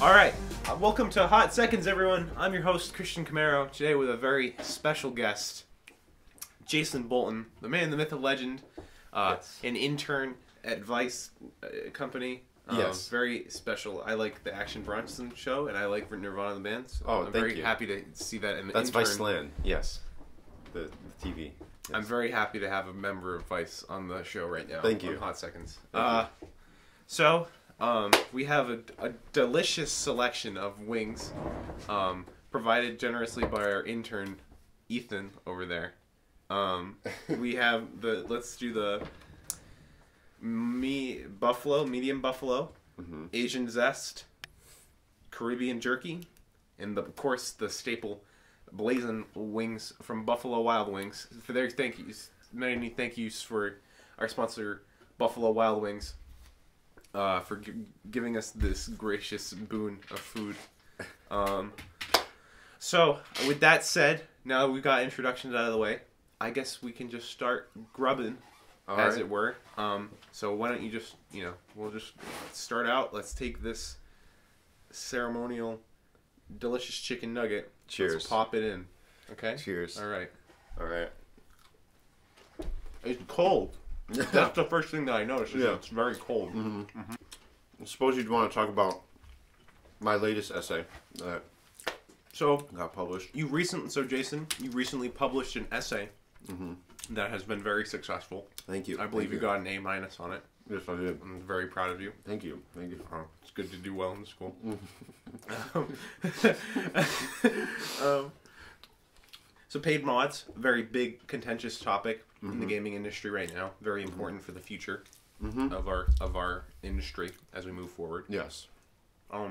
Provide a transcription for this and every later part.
All right, welcome to Hot Seconds, everyone. I'm your host, Christian Camaro, today with a very special guest, Jason Bolton, the man, the myth, the legend, Yes. an intern at Vice Company. Yes. Very special. I like the Action Bronson show, and I like Nirvana the band. So Oh, I'm thank very you. happy to see that. And That's Vice Land, yes. The TV. Yes. I'm very happy to have a member of Vice on the show right now. Thank you. On Hot Seconds. Thank So, we have a delicious selection of wings, provided generously by our intern, Ethan, over there. We have let's do the medium buffalo, Asian zest, Caribbean jerky, and of course the staple blazing wings from Buffalo Wild Wings. For their thank yous, many thank yous for our sponsor, Buffalo Wild Wings, for giving us this gracious boon of food. So, with that said, now we've got introductions out of the way, I guess we can just start grubbing, as it were. So why don't you just, we'll just start out. Let's take this ceremonial, delicious chicken nugget. Cheers. Let's pop it in. Okay? Cheers. All right. All right. It's cold. That's the first thing that I noticed. Is Yeah. It's very cold. I suppose you'd want to talk about my latest essay that So, got published. Jason, you recently published an essay that has been very successful. Thank you. I believe Thank you got an A- on it. Yes, I did. I'm very proud of you. Thank you. Thank you. It's good to do well in school. So paid mods, very big contentious topic in the gaming industry right now. Very important for the future of our industry as we move forward. Yes. Yeah.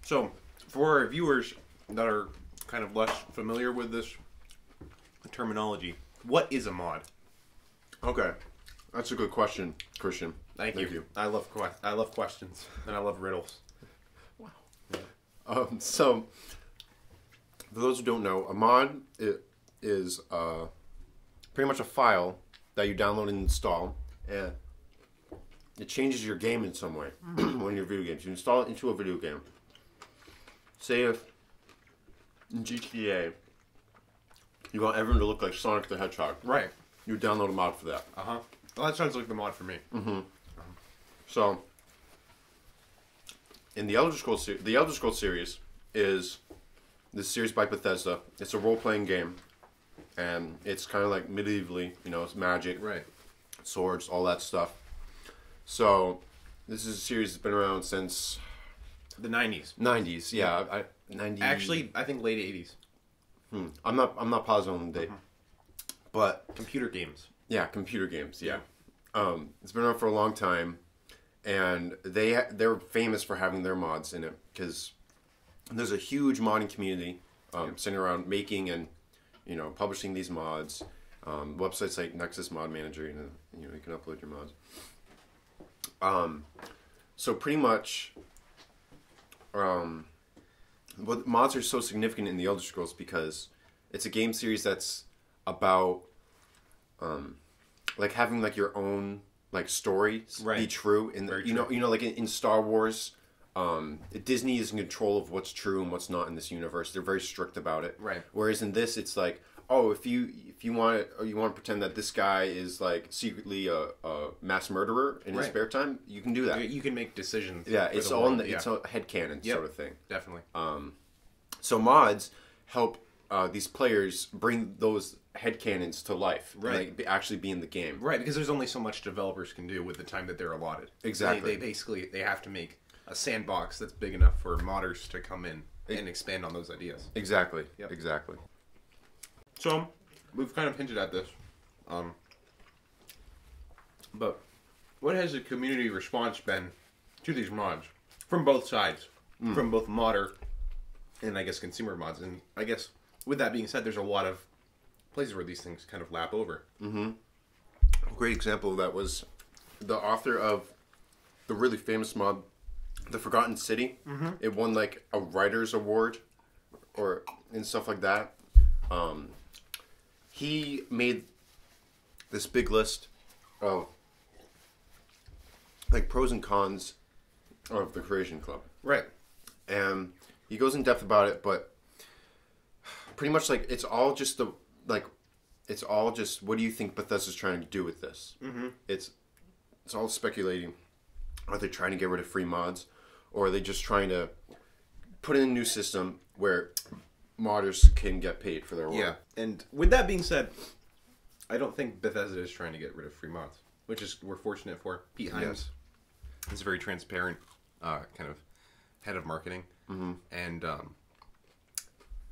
So for our viewers that are kind of less familiar with this terminology, what is a mod? Okay. That's a good question, Christian. Thank you. I love questions and I love riddles. So, for those who don't know, a mod is pretty much a file that you download and install, and it changes your game in some way when you're video games. You install it into a video game. Say if in GTA you want everyone to look like Sonic the Hedgehog, Right. you download a mod for that. Well, that sounds like the mod for me. So, in the Elder Scrolls series is this series by Bethesda. It's a role-playing game, and it's kind of like medievally, it's magic, Right. swords, all that stuff. So, this is a series that's been around since The 90s. 90s. Yeah, 90. Actually, I think late 80s. I'm not positive on the date, but Computer games. yeah, computer games. Yeah, it's been around for a long time, and they're famous for having their mods in it because there's a huge modding community sitting around making and publishing these mods. Websites like Nexus Mod Manager, you can upload your mods. So pretty much, but mods are so significant in the Elder Scrolls because it's a game series that's about like having like your own like stories be true in the, like in Star Wars, Disney is in control of what's true and what's not in this universe. They're very strict about it. Right. Whereas in this, it's like, oh, if you want to pretend that this guy is like secretly a mass murderer in his spare time, you can do that. You can make decisions. Yeah, for it's the all world. it's a headcanon sort of thing. Definitely. So mods help these players bring those headcanons to life. Right. And, like, actually be in the game. Right, because there's only so much developers can do with the time that they're allotted. Exactly. They have to make a sandbox that's big enough for modders to come in and expand on those ideas. Exactly. Yep. Exactly. So, we've kind of hinted at this. But what has the community response been to these mods? From both sides. From both modder and I guess consumer mods. And I guess with that being said, there's a lot of places where these things kind of lap over. A great example of that was the author of the really famous mod, The Forgotten City. It won like a writer's award and stuff like that. He made this big list of like pros and cons of the Creation Club. Right. and he goes in depth about it, but pretty much like it's all just what do you think Bethesda's trying to do with this? Mm-hmm. It's all speculating. Are they trying to get rid of free mods, or are they just trying to put in a new system where modders can get paid for their work? Yeah, and with that being said, I don't think Bethesda is trying to get rid of free mods, which is we're fortunate for. Pete Hines is a very transparent kind of head of marketing, and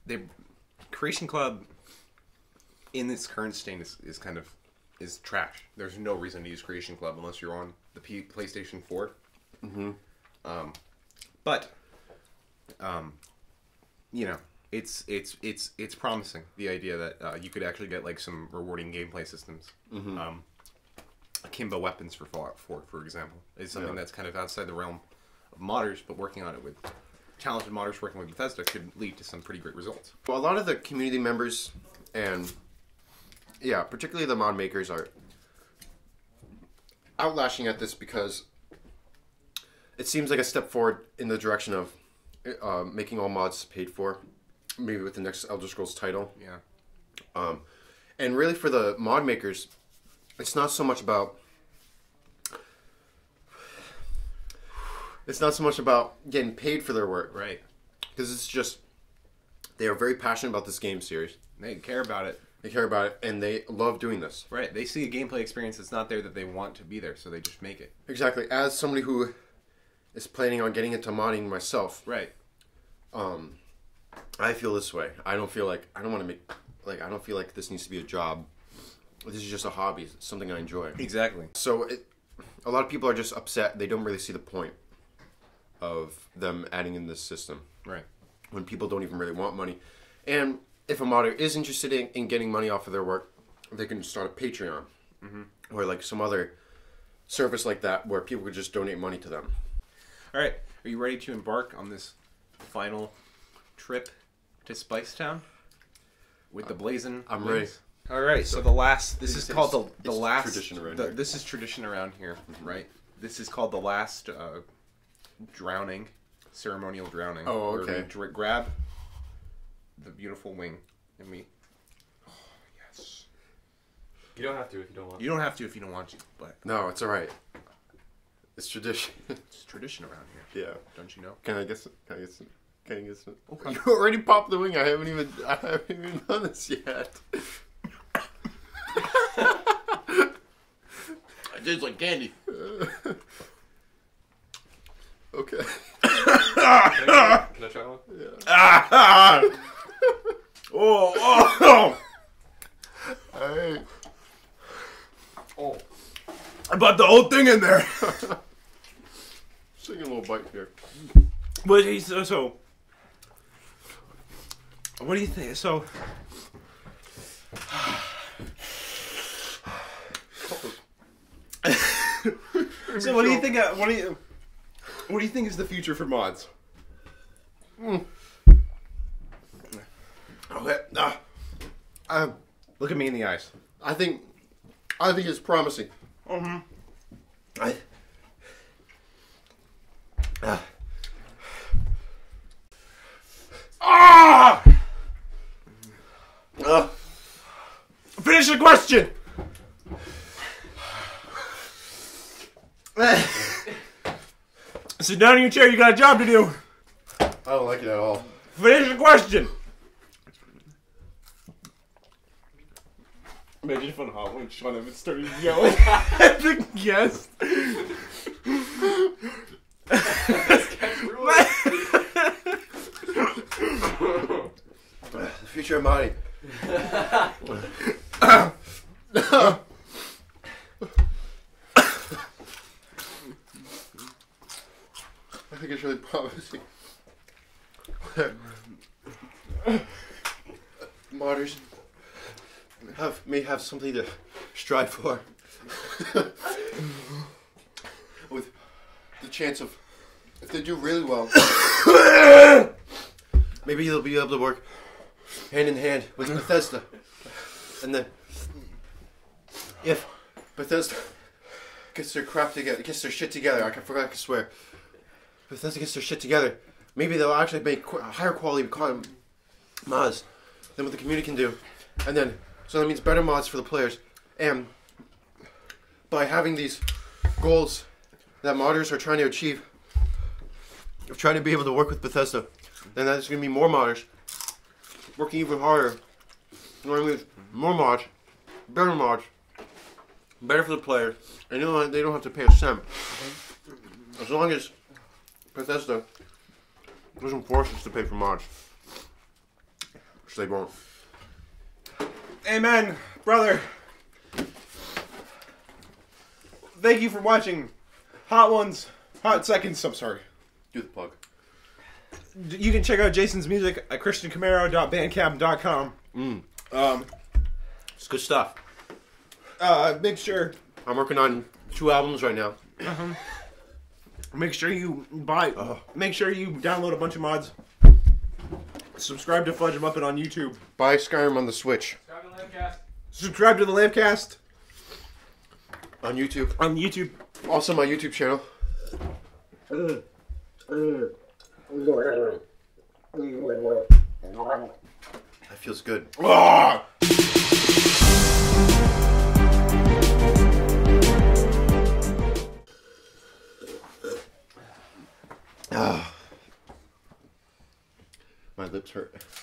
the Creation Club in its current state is trash. There's no reason to use Creation Club unless you're on the PlayStation 4. Mm-hmm. But you know, it's promising, the idea that you could actually get like some rewarding gameplay systems. Mm-hmm. Akimbo weapons for Fallout 4, for example, is something that's kind of outside the realm of modders, but working on it with talented modders working with Bethesda could lead to some pretty great results. Well, a lot of the community members and particularly the mod makers are outlashing at this because it seems like a step forward in the direction of making all mods paid for, maybe with the next Elder Scrolls title. Yeah. And really for the mod makers, it's not so much about getting paid for their work. Right. Because it's just, they are very passionate about this game series. They care about it. They care about it, and they love doing this. Right. They see a gameplay experience that's not there that they want to be there, so they just make it. Exactly. As somebody who is planning on getting into modding myself, right. I feel this way. I don't feel like this needs to be a job. This is just a hobby. It's something I enjoy. Exactly. So a lot of people are just upset. They don't really see the point of them adding in this system. Right. When people don't even really want money. And if a modder is interested in getting money off of their work, they can start a Patreon. Mm-hmm. Or like some other service like that where people could just donate money to them. All right. Are you ready to embark on this final trip to Spicetown with the blazing I'm wings? ready. All right. So the last. This is called the last tradition around here. This is tradition around here, right? This is called the last drowning, ceremonial drowning. Oh, okay. Where we grab the beautiful wing and we. Oh, yes. You don't have to if you don't want to. You don't have to if you don't want to, but No, it's all right. It's tradition. it's tradition around here. Yeah. Don't you know? Can I get some? Okay. You already popped the wing. I haven't even done this yet. It tastes like candy. Okay. Can I try one? Yeah. Oh! Hey. Oh. I bought the whole thing in there. Just taking a little bite here. But so what do you think? So what do you think? What do you think is the future for mods? Okay. Look at me in the eyes. I think it's promising. Mm-hmm. Finish the question. Sit down in your chair. You got a job to do. I don't like it at all. Finish the question. Imagine if on Hot when Sean Evans started yelling at the guest. The future of modding. I think it's really promising. Modders may have something to strive for. With the chance of, if they do really well, maybe they'll be able to work hand in hand with Bethesda. And then, if Bethesda gets their crap together, gets their shit together, I forgot to swear. Bethesda gets their shit together, maybe they'll actually make higher quality mods than what the community can do. And then, so that means better mods for the players. And by having these goals that modders are trying to achieve, of trying to be able to work with Bethesda, then there's going to be more modders working even harder. You know what I mean? More mods, better for the players, and they don't have to pay a cent. As long as Bethesda doesn't force us to pay for mods, which they won't. Amen, brother. Thank you for watching Hot Seconds. I'm sorry. Do the plug. You can check out Jason's music at christiancamaro.bandcamp.com. It's good stuff. Make sure. I'm working on 2 albums right now. Make sure you Make sure you download a bunch of mods. Subscribe to Fudge 'em Up on YouTube. Buy Skyrim on the Switch. Subscribe to the Lampcast On YouTube. on YouTube. Also my YouTube channel. That feels good. Ah! My lips hurt.